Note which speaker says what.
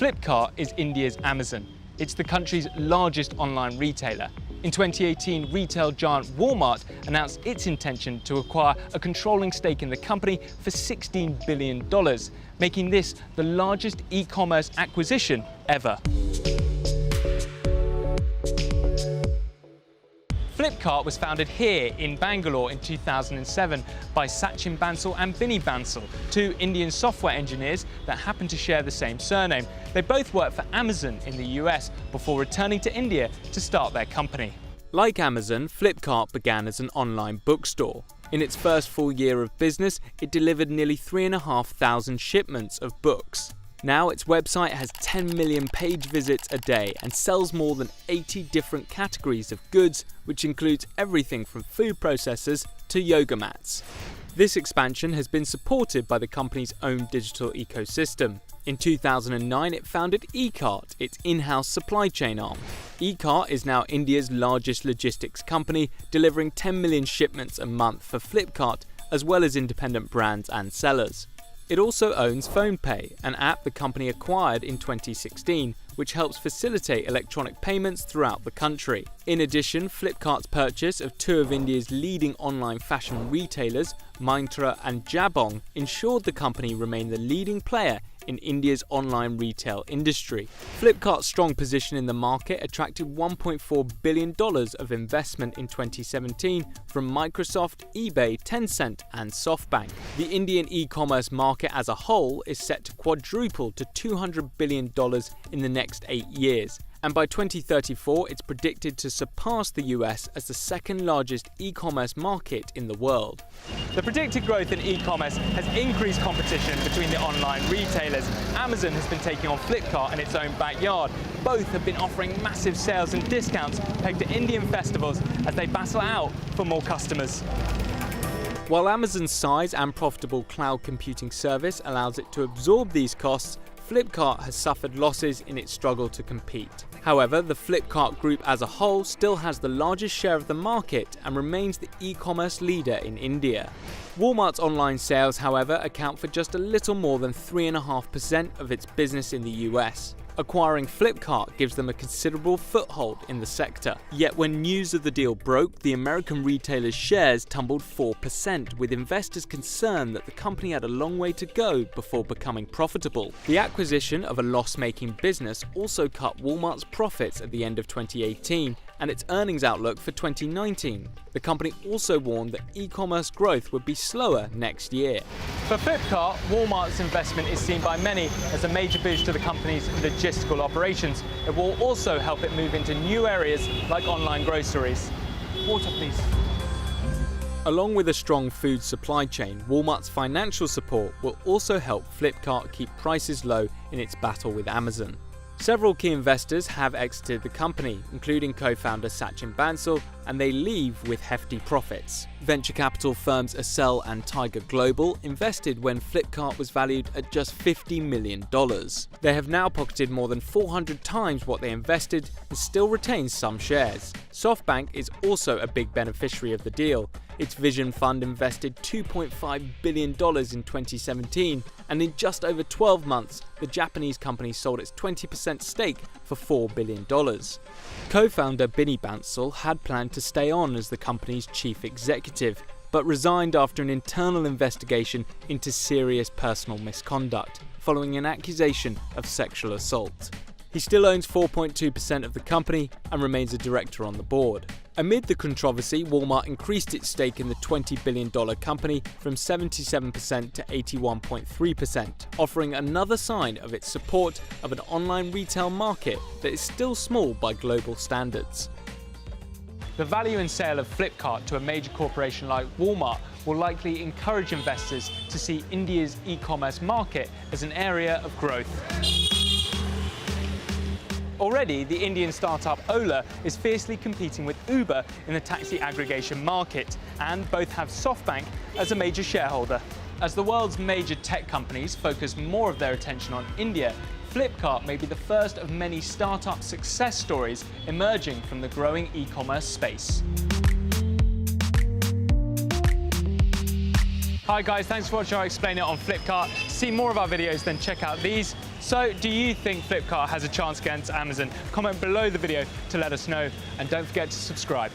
Speaker 1: Flipkart is India's Amazon. It's the country's largest online retailer. In 2018, retail giant Walmart announced its intention to acquire a controlling stake in the company for $16 billion, making this the largest e-commerce acquisition ever. Flipkart was founded here in Bangalore in 2007 by Sachin Bansal and Binny Bansal, two Indian software engineers that happen to share the same surname. They both worked for Amazon in the US before returning to India to start their company. Like Amazon, Flipkart began as an online bookstore. In its first full year of business, it delivered nearly 3,500 shipments of books. Now its website has 10 million page visits a day and sells more than 80 different categories of goods, which includes everything from food processors to yoga mats. This expansion has been supported by the company's own digital ecosystem. In 2009, it founded eCart, its in-house supply chain arm. eCart is now India's largest logistics company, delivering 10 million shipments a month for Flipkart, as well as independent brands and sellers. It also owns PhonePe, an app the company acquired in 2016, which helps facilitate electronic payments throughout the country. In addition, Flipkart's purchase of two of India's leading online fashion retailers, Myntra and Jabong, ensured the company remained the leading player in India's online retail industry. Flipkart's strong position in the market attracted $1.4 billion of investment in 2017 from Microsoft, eBay, Tencent and SoftBank. The Indian e-commerce market as a whole is set to quadruple to $200 billion in the next 8 years. And by 2034, it's predicted to surpass the US as the second largest e-commerce market in the world. The predicted growth in e-commerce has increased competition between the online retailers. Amazon has been taking on Flipkart in its own backyard. Both have been offering massive sales and discounts pegged to Indian festivals as they battle out for more customers. While Amazon's size and profitable cloud computing service allows it to absorb these costs, Flipkart has suffered losses in its struggle to compete. However, the Flipkart group as a whole still has the largest share of the market and remains the e-commerce leader in India. Walmart's online sales, however, account for just a little more than 3.5% of its business in the US. Acquiring Flipkart gives them a considerable foothold in the sector. Yet when news of the deal broke, the American retailer's shares tumbled 4%, with investors concerned that the company had a long way to go before becoming profitable. The acquisition of a loss-making business also cut Walmart's profits at the end of 2018 and its earnings outlook for 2019. The company also warned that e-commerce growth would be slower next year. For Flipkart, Walmart's investment is seen by many as a major boost to the company's logistical operations. It will also help it move into new areas like online groceries. Water, please. Along with a strong food supply chain, Walmart's financial support will also help Flipkart keep prices low in its battle with Amazon. Several key investors have exited the company, including co-founder Sachin Bansal, and they leave with hefty profits. Venture capital firms Accel and Tiger Global invested when Flipkart was valued at just $50 million. They have now pocketed more than 400 times what they invested and still retain some shares. SoftBank is also a big beneficiary of the deal. Its Vision Fund invested $2.5 billion in 2017, and in just over 12 months, the Japanese company sold its 20% stake for $4 billion. Co-founder Binny Bansal had planned to stay on as the company's chief executive, but resigned after an internal investigation into serious personal misconduct, following an accusation of sexual assault. He still owns 4.2% of the company and remains a director on the board. Amid the controversy, Walmart increased its stake in the $20 billion company from 77% to 81.3%, offering another sign of its support of an online retail market that is still small by global standards. The value and sale of Flipkart to a major corporation like Walmart will likely encourage investors to see India's e-commerce market as an area of growth. Already, the Indian startup Ola is fiercely competing with Uber in the taxi aggregation market, and both have SoftBank as a major shareholder. As the world's major tech companies focus more of their attention on India, Flipkart may be the first of many startup success stories emerging from the growing e-commerce space. Hi guys, thanks for watching our Explain It on Flipkart. To see more of our videos, then check out these. So do you think Flipkart has a chance against Amazon? Comment below the video to let us know, and don't forget to subscribe.